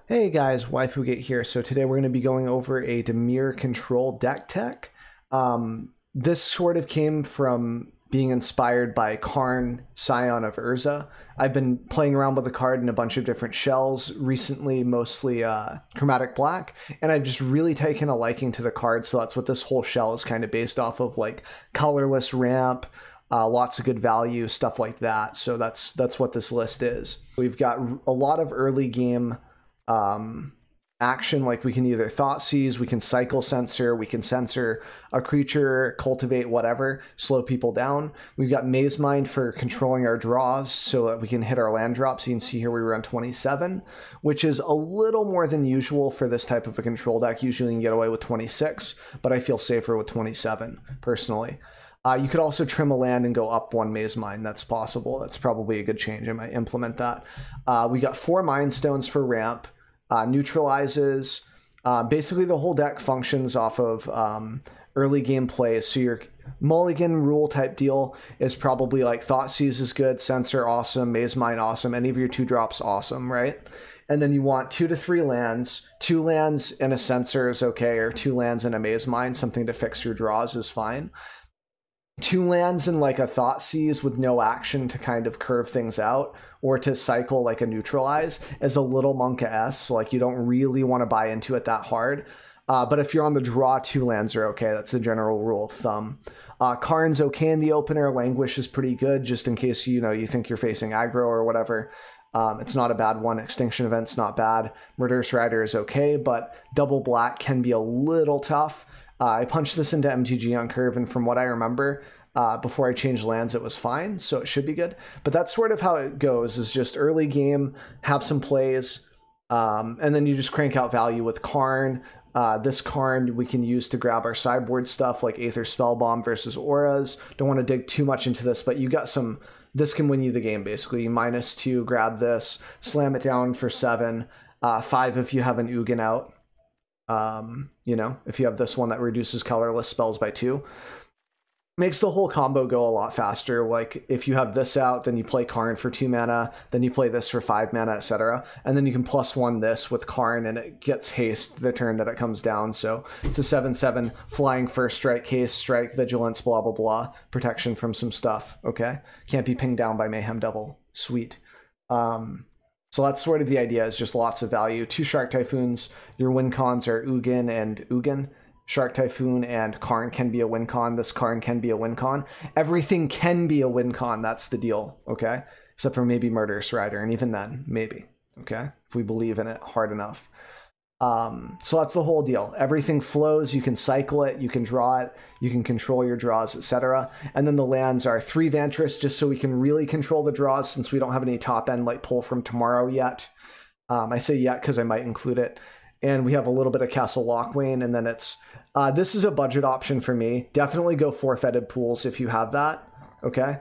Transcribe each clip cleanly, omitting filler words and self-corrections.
Hey guys, Waifugate here. So today we're going to be going over a Dimir control deck tech. This sort of came from being inspired by Karn, Scion of Urza. I've been playing around with the card in a bunch of different shells recently, mostly chromatic black, and I've just really taken a liking to the card, so that's what this whole shell is kind of based off of, like colorless ramp, lots of good value, stuff like that. So that's what this list is. We've got a lot of early game action, like we can either thought seize, we can cycle censor, we can censor a creature, cultivate, whatever, slow people down. We've got Maze Mind for controlling our draws so that we can hit our land drops. You can see here we run 27, which is a little more than usual for this type of a control deck. Usually you can get away with 26, but I feel safer with 27 personally. You could also trim a land and go up one Maze Mind. That's possible. That's probably a good change. I might implement that. We got 4 Mind Stones for ramp. Neutralizes. Basically the whole deck functions off of early game plays. So your Mulligan rule type deal is probably like Thought Seize is good, Censor awesome, Maze Mind awesome, any of your 2-drops awesome, right? And then you want 2 to 3 lands. 2 lands and a Censor is okay, or 2 lands and a Maze Mind, something to fix your draws is fine. 2 lands and like a Thought Seize with no action to kind of curve things out, or to cycle like a Neutralize is a little Monka-esque, so like you don't really want to buy into it that hard. But if you're on the draw, 2 lands are okay. That's a general rule of thumb. Karn's okay in the opener. Languish is pretty good, just in case you think you're facing aggro or whatever. It's not a bad one. Extinction Event's not bad. Murderous Rider is okay, but double black can be a little tough. I punched this into MTG on curve, and from what I remember, before I changed lands, it was fine, so it should be good. But that's sort of how it goes, is just early game, have some plays, and then you just crank out value with Karn. This Karn we can use to grab our sideboard stuff, like Aether Spellbomb versus Auras. Don't want to dig too much into this, but you got some... This can win you the game, basically. -2, grab this, slam it down for 7, 5 if you have an Ugin out. If you have this one that reduces colorless spells by 2, makes the whole combo go a lot faster. Like if you have this out, then you play Karn for 2 mana, then you play this for 5 mana, etc. And then you can +1 this with Karn, and it gets haste the turn that it comes down. So it's a 7/7 flying first strike, haste, strike, vigilance, blah blah blah, protection from some stuff. Okay, can't be pinged down by Mayhem Devil. Sweet. So that's sort of the idea, is just lots of value. 2 Shark Typhoons. Your win cons are Ugin and Ugin. Shark Typhoon and Karn can be a win con. This Karn can be a win con. Everything can be a win con. That's the deal, okay? Except for maybe Murderous Rider, and even then, maybe, okay? If we believe in it hard enough. So that's the whole deal. Everything flows. You can cycle it, you can draw it, you can control your draws, etc. And then the lands are 3 Vantress, just so we can really control the draws, since we don't have any top end like Pull from Tomorrow yet. I say yet because I might include it. And we have a little bit of Castle Lochwain, and then it's this is a budget option for me. Definitely go 4-fetted pools if you have that, okay?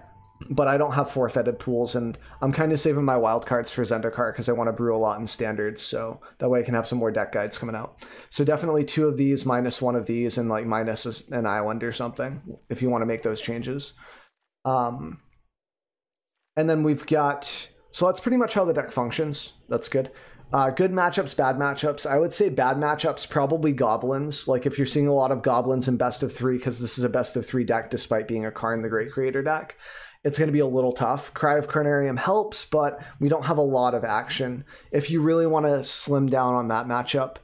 But I don't have 4-fetted pools, and I'm kind of saving my wild cards for Zendikar because I want to brew a lot in standards, so that way I can have some more deck guides coming out. So definitely 2 of these, -1 of these, and like minus an island or something if you want to make those changes. And then we've got... So that's pretty much how the deck functions. That's good. Good matchups, bad matchups. I would say bad matchups, probably Goblins. Like if you're seeing a lot of Goblins in best of 3, because this is a best of 3 deck despite being a Karn the Great Creator deck, it's going to be a little tough. Cry of Carnarium helps, but we don't have a lot of action. If you really want to slim down on that matchup,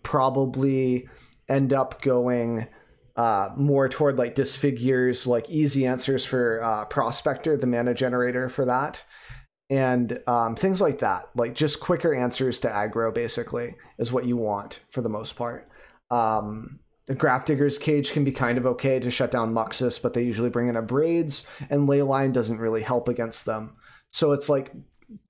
probably end up going more toward like Disfigures, like easy answers for Prospector, the mana generator for that. And things like that, like just quicker answers to aggro, basically, is what you want for the most part. The Grafdigger's Cage can be kind of okay to shut down Muxus, but they usually bring in Abrades, and Leyline doesn't really help against them. So it's like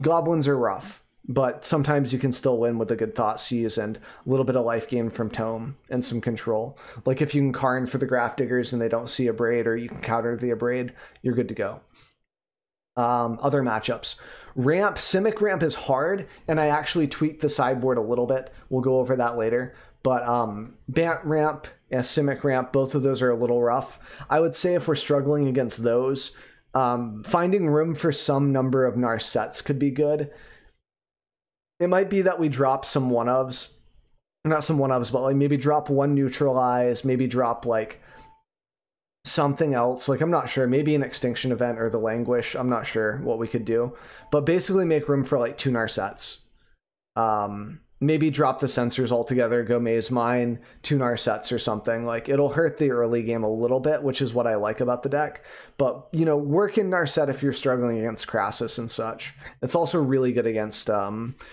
Goblins are rough, but sometimes you can still win with a good Thought Seize and a little bit of life gain from Tome and some control. Like if you can Karn for the Grafdiggers and they don't see Abrade, or you can counter the Abrade, you're good to go. Other matchups. Ramp, Simic Ramp is hard, and I actually tweaked the sideboard a little bit. We'll go over that later. But Bant Ramp and Simic Ramp, both of those are a little rough. I would say if we're struggling against those, finding room for some number of Narsets could be good. It might be that we drop some one-ofs, not some one-ofs, but like maybe drop one neutralize, maybe drop like something else. Like I'm not sure, maybe an extinction event or the languish. I'm not sure what we could do, but basically make room for like 2 Narsets. Maybe drop the sensors altogether, go Maze Mine, 2 Narsets or something. Like it'll hurt the early game a little bit, which is what I like about the deck. But you know, work in Narset if you're struggling against Crassus and such. It's also really good against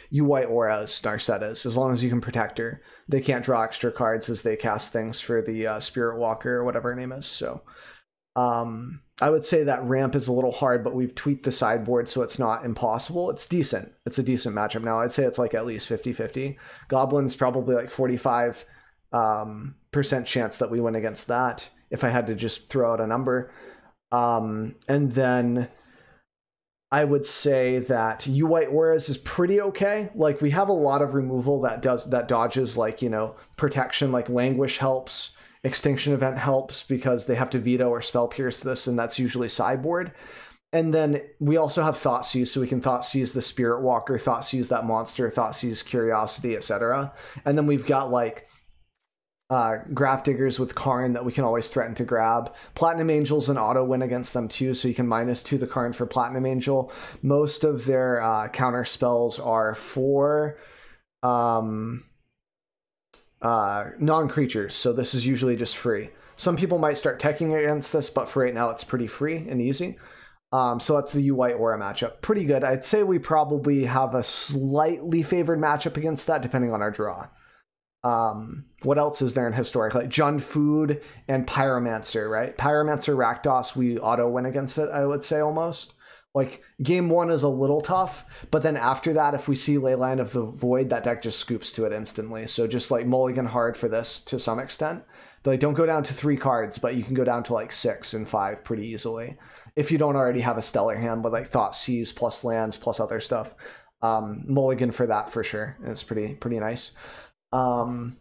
you White Auras. Narset is, as long as you can protect her. They can't draw extra cards as they cast things for the Spirit Walker or whatever her name is. So I would say that ramp is a little hard, but we've tweaked the sideboard so it's not impossible. It's decent. It's a decent matchup now. I'd say it's like at least 50-50. Goblin's probably like 45% chance that we win against that, if I had to just throw out a number. And then I would say that you White Auras is pretty okay. Like we have a lot of removal that dodges like, you know, protection, like Languish helps. Extinction Event helps because they have to veto or spell pierce this, and that's usually sideboard. And then we also have Thoughtseize, so we can Thoughtseize the Spirit Walker, Thoughtseize that monster, Thoughtseize Curiosity, etc. And then we've got like Grafdiggers with Karn that we can always threaten to grab. Platinum Angel's an auto win against them too, so you can -2 the Karn for Platinum Angel. Most of their counter spells are for non-creatures, so this is usually just free. Some people might start teching against this, but for right now it's pretty free and easy. So that's the U-White Aura matchup. Pretty good. I'd say we probably have a slightly favored matchup against that, depending on our draw. What else is there in Historic? Like Jund Food and Pyromancer, right? Pyromancer, Rakdos, we auto win against it, I would say almost. Like game 1 is a little tough, but then after that, if we see Leyline of the Void, that deck just scoops to it instantly. So just like mulligan hard for this to some extent. Like don't go down to 3 cards, but you can go down to like 6 and 5 pretty easily. If you don't already have a stellar hand with like Thoughtseize plus lands plus other stuff. Mulligan for that for sure. It's pretty nice. And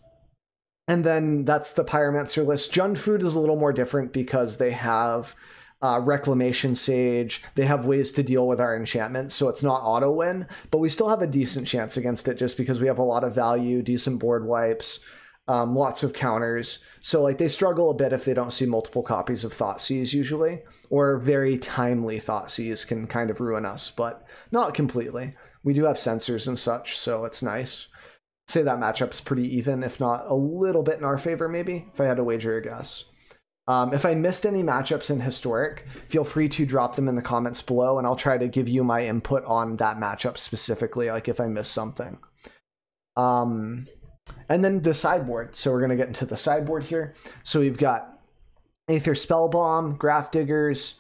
then that's the Pyromancer list. Jund Food is a little more different because they have Reclamation Sage. They have ways to deal with our enchantments, so it's not auto win, but we still have a decent chance against it just because we have a lot of value, decent board wipes, lots of counters. So like they struggle a bit if they don't see multiple copies of Thoughtseize usually, or very timely Thoughtseize can kind of ruin us, but not completely. We do have sensors and such, so it's nice. I'd say that matchup's pretty even, if not a little bit in our favor maybe, if I had to wager a guess. If I missed any matchups in Historic, feel free to drop them in the comments below, and I'll try to give you my input on that matchup specifically, like if I missed something. And then the sideboard. So we're going to get into the sideboard here. So we've got Aether Spellbomb, Grafdiggers,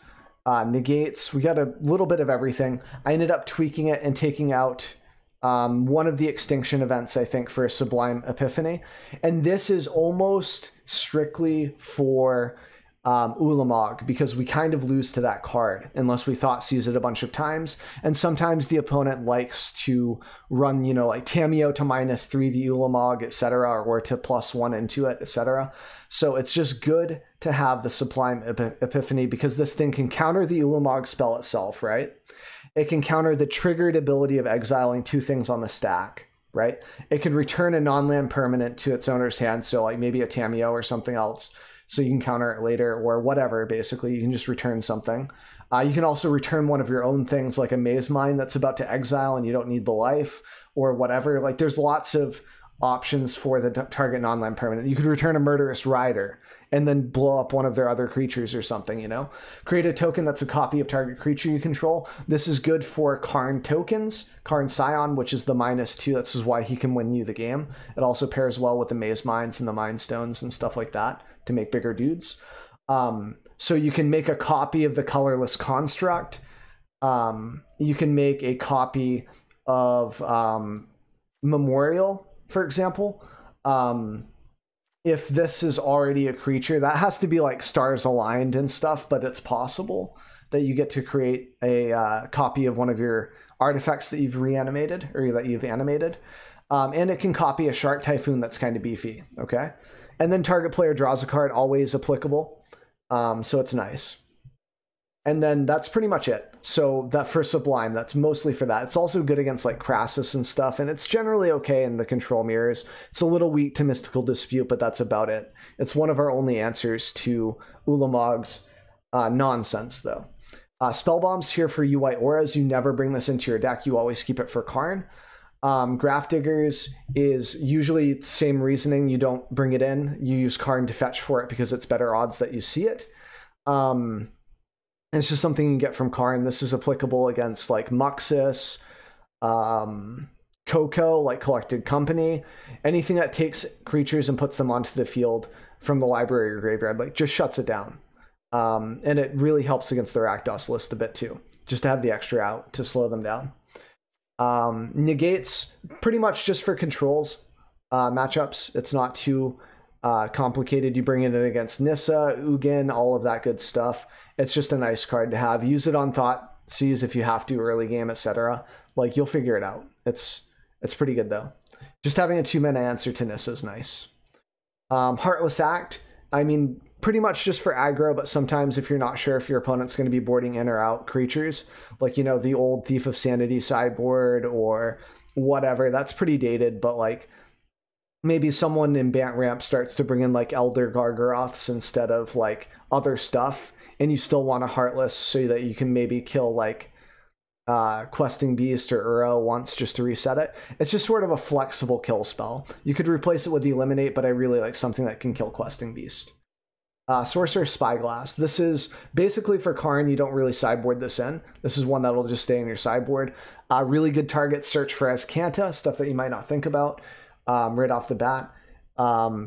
Negates. We got a little bit of everything. I ended up tweaking it and taking out one of the extinction events, I think, for Sublime Epiphany. And this is almost strictly for Ulamog, because we kind of lose to that card unless we Thoughtseize it a bunch of times. And sometimes the opponent likes to run, you know, like Tameo to -3 the Ulamog, etc., or to +1 into it, etc. So it's just good to have the Sublime Epiphany because this thing can counter the Ulamog spell itself, right? It can counter the triggered ability of exiling 2 things on the stack, right? It could return a non-land permanent to its owner's hand, so like maybe a Tameo or something else, so you can counter it later or whatever. Basically, you can just return something. You can also return one of your own things, like a Maze Mine that's about to exile and you don't need the life or whatever. Like there's lots of options for the target non-land permanent. You could return a Murderous Rider and then blow up one of their other creatures or something, you know? Create a token that's a copy of target creature you control. This is good for Karn tokens, Karn Scion, which is the -2. This is why he can win you the game. It also pairs well with the Maze Mines and the Mind Stones and stuff like that to make bigger dudes. So you can make a copy of the Colorless Construct. You can make a copy of Memorial, for example. If this is already a creature, that has to be like stars aligned and stuff, but it's possible that you get to create a copy of one of your artifacts that you've reanimated or that you've animated. And it can copy a Shark Typhoon that's kind of beefy, okay? And then target player draws a card, always applicable. So it's nice. And then that's pretty much it. So that for Sublime, that's mostly for that. It's also good against like Crassus and stuff, and it's generally okay in the control mirrors. It's a little weak to Mystical Dispute, but that's about it. It's one of our only answers to Ulamog's nonsense, though. Spellbomb's here for UI Auras. You never bring this into your deck. You always keep it for Karn. Grafdiggers is usually the same reasoning. You don't bring it in. You use Karn to fetch for it because it's better odds that you see it. It's just something you can get from Karn. This is applicable against like Muxus, Coco, like Collected Company. Anything that takes creatures and puts them onto the field from the library or graveyard, like just shuts it down. And it really helps against the Rakdos list a bit too, just to have the extra out to slow them down. Negates, pretty much just for controls matchups. It's not too complicated. You bring it in against Nissa, Ugin, all of that good stuff. It's just a nice card to have. Use it on Thought Seize if you have to early game, etc. Like, you'll figure it out. It's pretty good though. Just having a 2-mana answer to Nissa is nice. Heartless Act, I mean, pretty much just for aggro, but sometimes if you're not sure if your opponent's going to be boarding in or out creatures, like, you know, the old Thief of Sanity sideboard or whatever, that's pretty dated, but like maybe someone in Bant Ramp starts to bring in like Elder Gargaroths instead of like other stuff, and you still want a Heartless so that you can maybe kill like Questing Beast or Uro once just to reset it. It's just sort of a flexible kill spell. You could replace it with Eliminate, but I really like something that can kill Questing Beast. Sorcerer Spyglass. This is basically for Karn. You don't really sideboard this in. This is one that'll just stay in your sideboard. Really good target, search for Azcanta, stuff that you might not think about right off the bat,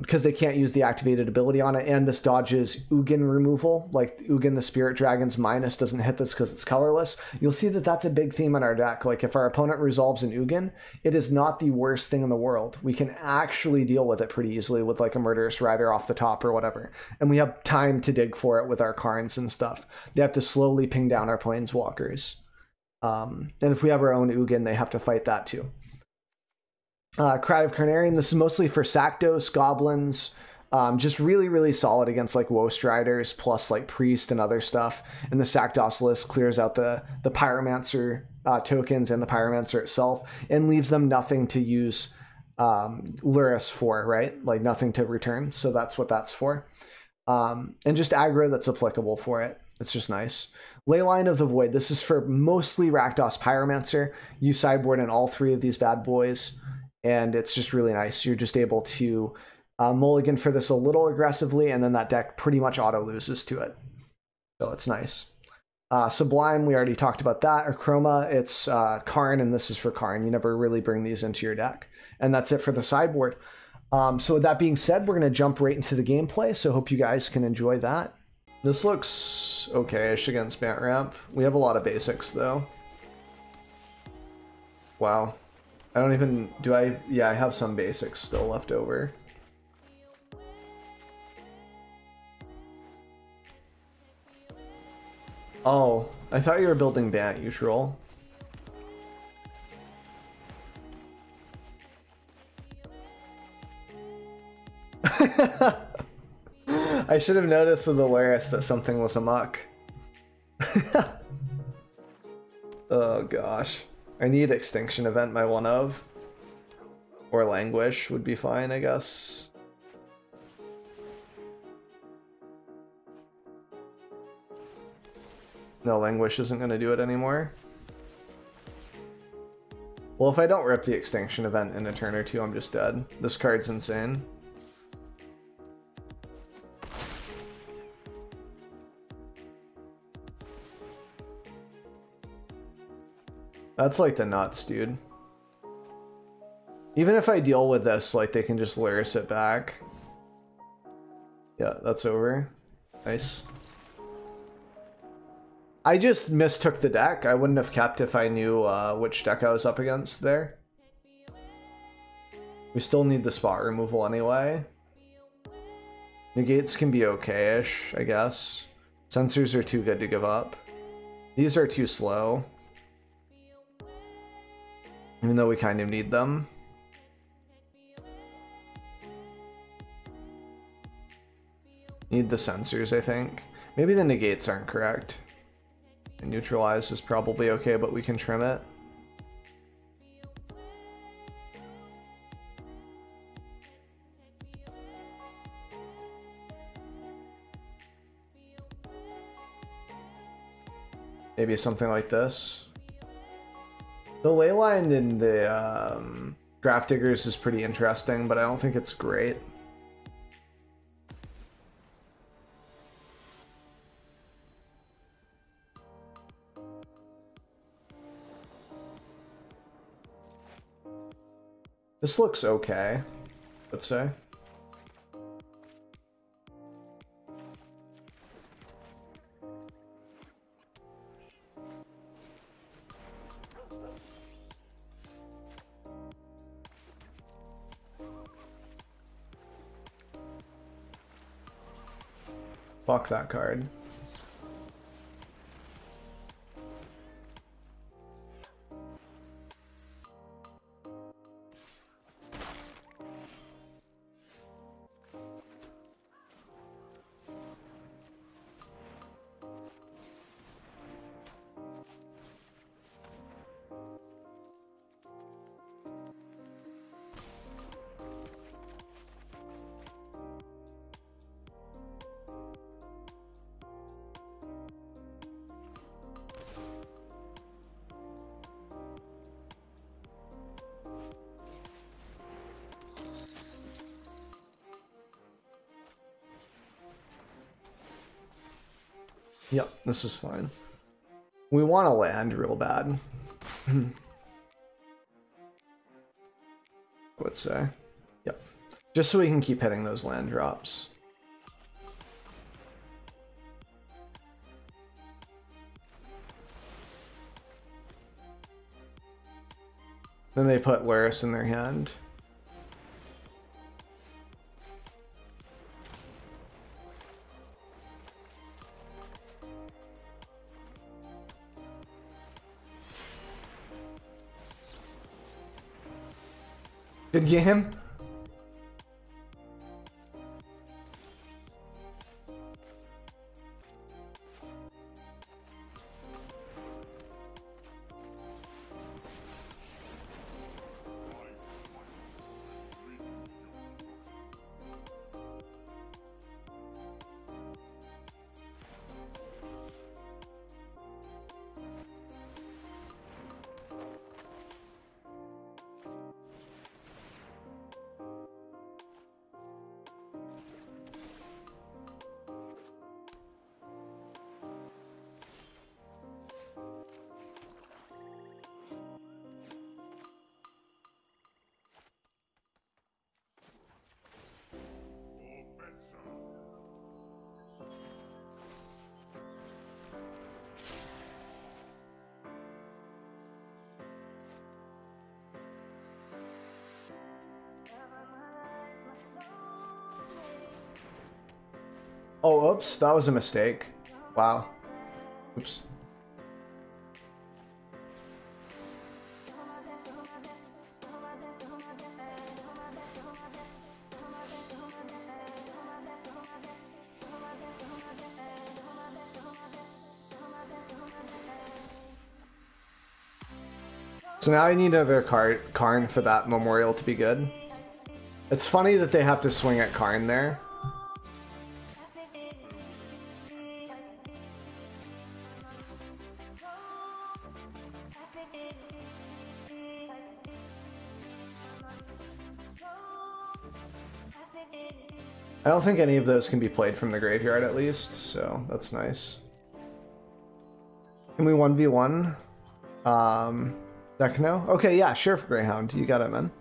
because they can't use the activated ability on it. And this dodges Ugin removal. Like Ugin the Spirit Dragon's minus doesn't hit this because it's colorless. You'll see that that's a big theme in our deck. Like if our opponent resolves an Ugin, it is not the worst thing in the world. We can actually deal with it pretty easily with like a Murderous Rider off the top or whatever. And we have time to dig for it with our Karns and stuff. They have to slowly ping down our Planeswalkers. And if we have our own Ugin, they have to fight that too. Cry of Carnarium, this is mostly for Sakdos, Goblins, just really, really solid against like Woe Striders plus like Priest and other stuff. And the Sakdos list clears out the Pyromancer tokens and the Pyromancer itself and leaves them nothing to use Lurrus for, right? Like nothing to return. So that's what that's for. And just aggro that's applicable for it. It's just nice. Leyline of the Void, this is for mostly Rakdos Pyromancer. You sideboard in all three of these bad boys. And it's just really nice. You're just able to mulligan for this a little aggressively, and then that deck pretty much auto loses to it. So it's nice. Sublime, we already talked about that. Or Chroma, it's Karn, and this is for Karn. You never really bring these into your deck. And that's it for the sideboard. So with that being said, we're going to jump right into the gameplay, so hope you guys can enjoy that. This looks okay-ish against Bant Ramp. We have a lot of basics, though. Wow. I don't even, do I? Yeah, I have some basics still left over. Oh, I thought you were building Bant usual. I should have noticed with the Lurrus that something was amok. Oh gosh. I need Extinction Event my one of. Or Languish would be fine, I guess. No, Languish isn't going to do it anymore. Well, if I don't rip the Extinction Event in a turn or two, I'm just dead. This card's insane. That's like the nuts, dude. Even if I deal with this, like they can just Lurrus it back. Yeah, that's over. Nice. I just mistook the deck. I wouldn't have kept if I knew which deck I was up against there. We still need the spot removal anyway. Negates can be okay-ish, I guess. Sensors are too good to give up. These are too slow. Even though we kind of need them. Need the sensors, I think. Maybe the negates aren't correct. And neutralize is probably okay, but we can trim it. Maybe something like this. The leyline in the Graph Diggers is pretty interesting, but I don't think it's great. This looks okay, let's say. Fuck that card. Yep, this is fine. We want to land real bad. Let's say. Yep. Just so we can keep hitting those land drops. Then they put Laris in their hand. Good game. Oh, oops, that was a mistake. Wow. Oops. So now I need another Karn for that memorial to be good. It's funny that they have to swing at Karn there. I don't think any of those can be played from the graveyard at least, so that's nice. Can we 1v1? Decno? Okay, yeah, sure, Greyhound. You got it, man.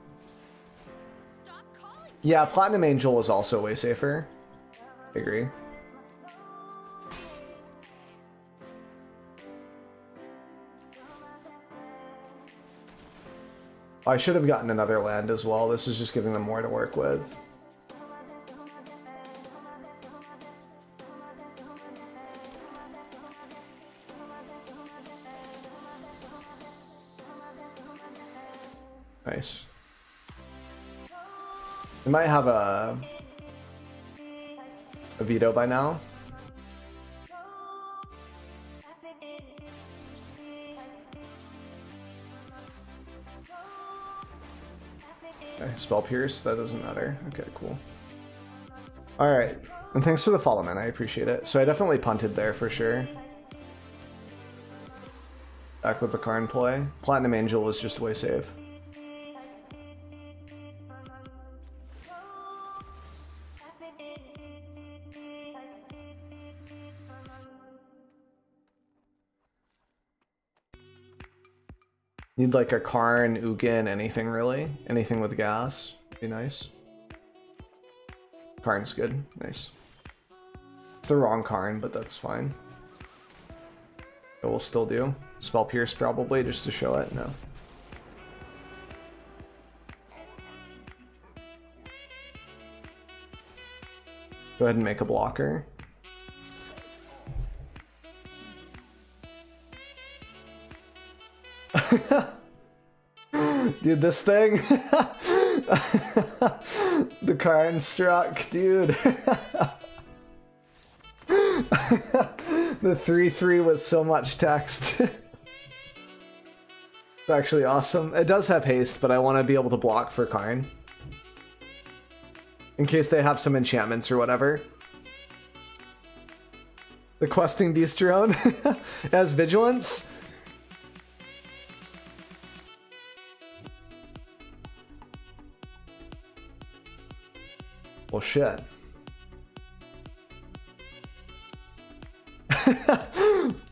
Yeah, Platinum Angel is also way safer. I agree. I should have gotten another land as well. This is just giving them more to work with. Nice. We might have a veto by now. Okay, Spell Pierce, that doesn't matter. Okay, cool. Alright, and thanks for the follow, man, I appreciate it. So I definitely punted there for sure. Back with the Karn play. Platinum Angel was just way safe. Need like a Karn, Ugin, anything really. Anything with gas. Be nice. Karn's good. Nice. It's the wrong Karn, but that's fine. It will still do. Spell Pierce probably, just to show it. No. Go ahead and make a blocker. Dude, this thing. The Karn struck, dude. The 3/3 with so much text. It's actually awesome. It does have haste, but I want to be able to block for Karn. In case they have some enchantments or whatever. The questing beast drone has vigilance. Well, shit.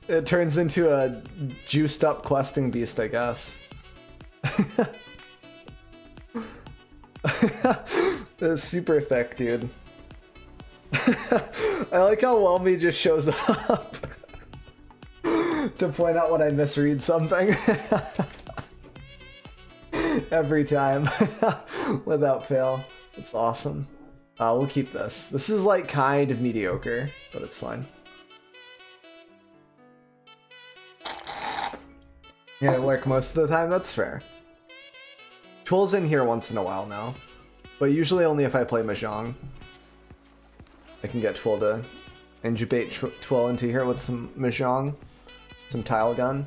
It turns into a juiced up questing beast, I guess. It's super thick, dude. I like how Whelmy just shows up to point out when I misread something. Every time. Without fail. It's awesome. We'll keep this. This is like kind of mediocre, but it's fine. Yeah, it work most of the time, that's fair. Twill's in here once in a while now, but usually only if I play Mahjong. I can get Twill to intubate Twill into here with some Mahjong, some Tile Gun.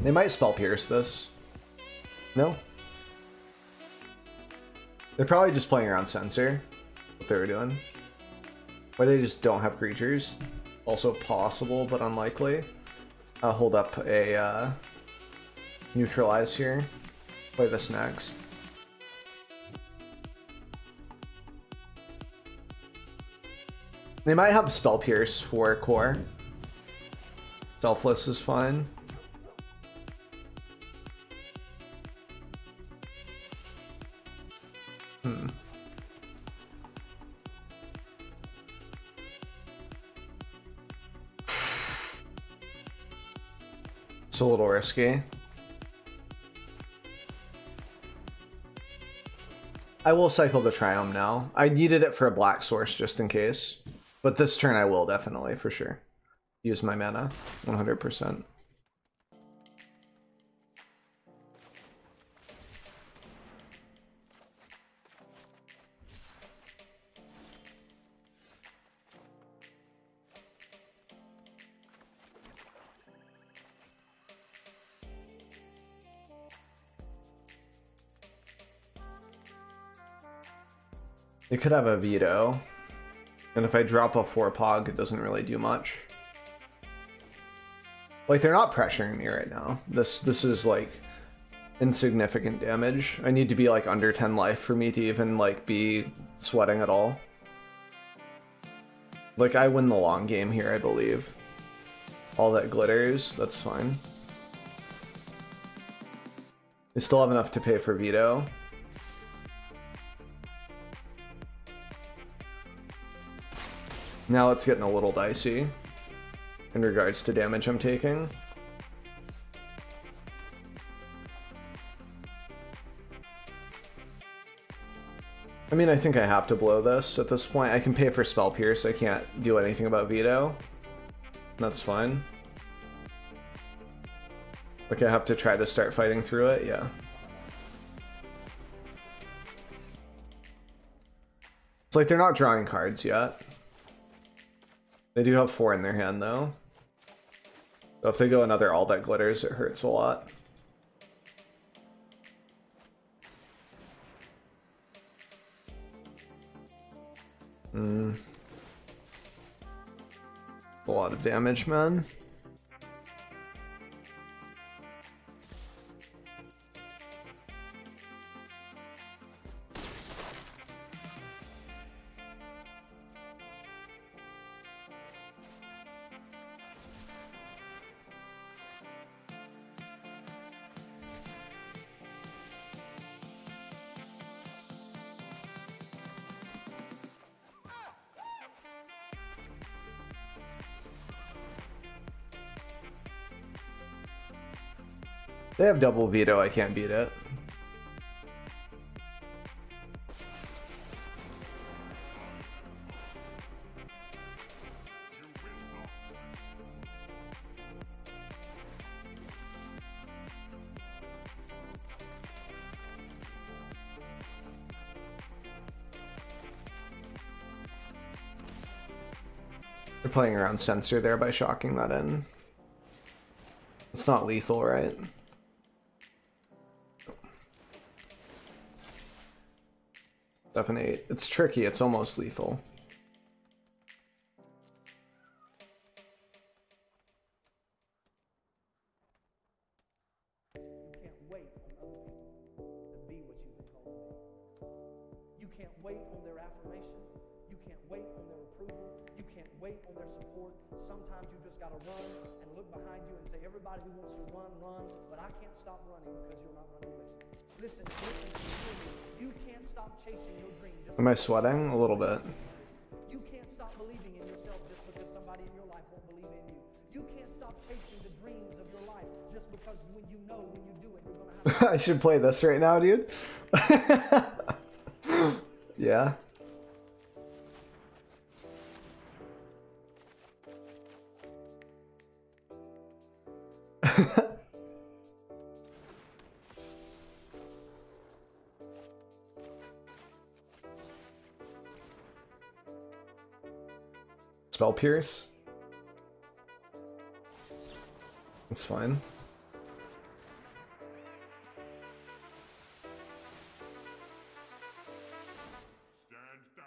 They might Spell Pierce this. No? They're probably just playing around Censor, what they were doing. Or they just don't have creatures. Also possible, but unlikely. I'll hold up a Neutralize here. Play this next. They might have Spell Pierce for core. Selfless is fine. It's a little risky. I will cycle the Triumph now. I needed it for a black source just in case. But this turn I will definitely, for sure. Use my mana, 100%. They could have a veto, and if I drop a 4-pog, it doesn't really do much. Like, they're not pressuring me right now. This is like insignificant damage. I need to be like under 10 life for me to even like be sweating at all. Like, I win the long game here, I believe. All that glitters, that's fine. They still have enough to pay for veto. Now it's getting a little dicey in regards to damage I'm taking. I mean, I think I have to blow this at this point. I can pay for Spell Pierce, I can't do anything about veto. That's fine. Like, I have to try to start fighting through it, yeah. It's like they're not drawing cards yet. They do have 4 in their hand, though. So if they go another All That Glitters, it hurts a lot. A lot of damage, man. They have double veto, I can't beat it. They're playing around censor there by shocking that in. It's not lethal, right? 7-8. It's tricky, it's almost lethal. You can't wait on other people to be what you've been called to be. You can't wait on their affirmation. You can't wait on their approval. You can't wait on their support. Sometimes you just gotta run and look behind you and say, everybody who wants to run, run, but I can't stop running because you're not running with me. Listen, you can't stop chasing your dream. Am I sweating? A little bit. You can't stop believing in yourself just because somebody in your life won't believe in you. You can't stop chasing the dreams of your life just because when you know when you do it, you're gonna have I should play this right now, dude. Yeah. Spell Pierce. That's fine. Stand down.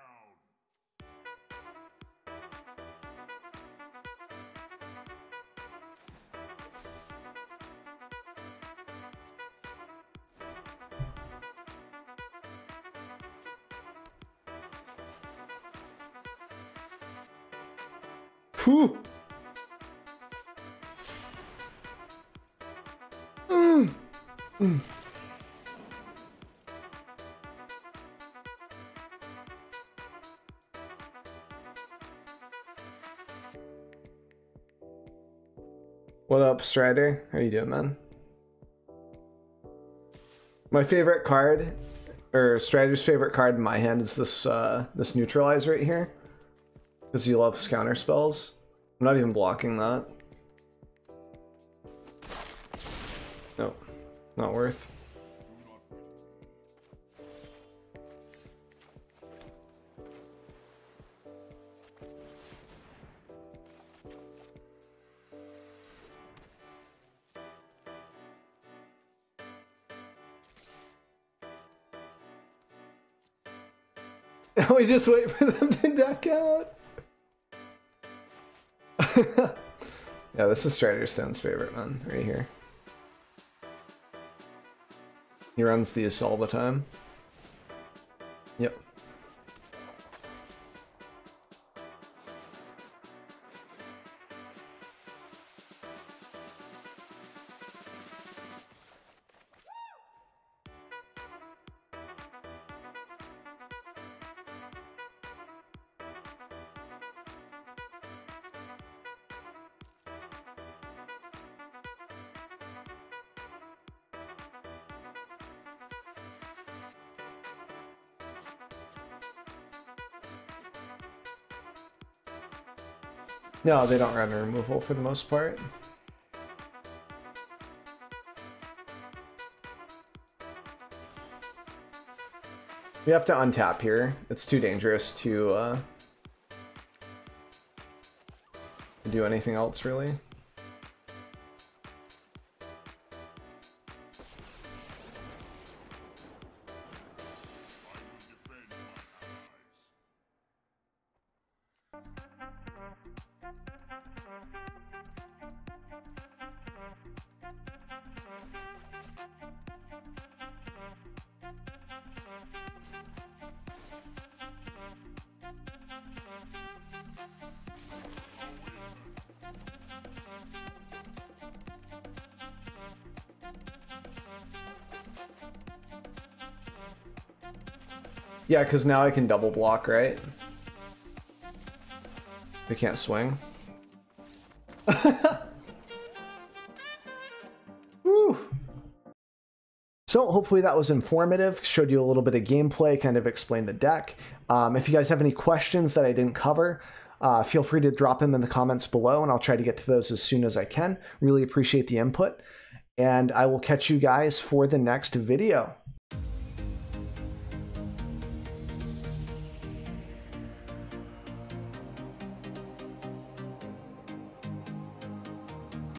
Whew. What up, Strider? How you doing, man? My favorite card, or Strider's favorite card in my hand, is this this Neutralize right here. Because he loves counter spells. I'm not even blocking that. Nope, not worth. We just wait for them to duck out. Yeah, this is Strider Stone's favorite, man, right here. He runs these all the time. Yep. No, they don't run a removal for the most part. We have to untap here. It's too dangerous to do anything else, really. Yeah, because now I can double block, right? They can't swing. Woo! So hopefully that was informative, showed you a little bit of gameplay, kind of explained the deck. If you guys have any questions that I didn't cover, feel free to drop them in the comments below, and I'll try to get to those as soon as I can. Really appreciate the input, and I will catch you guys for the next video.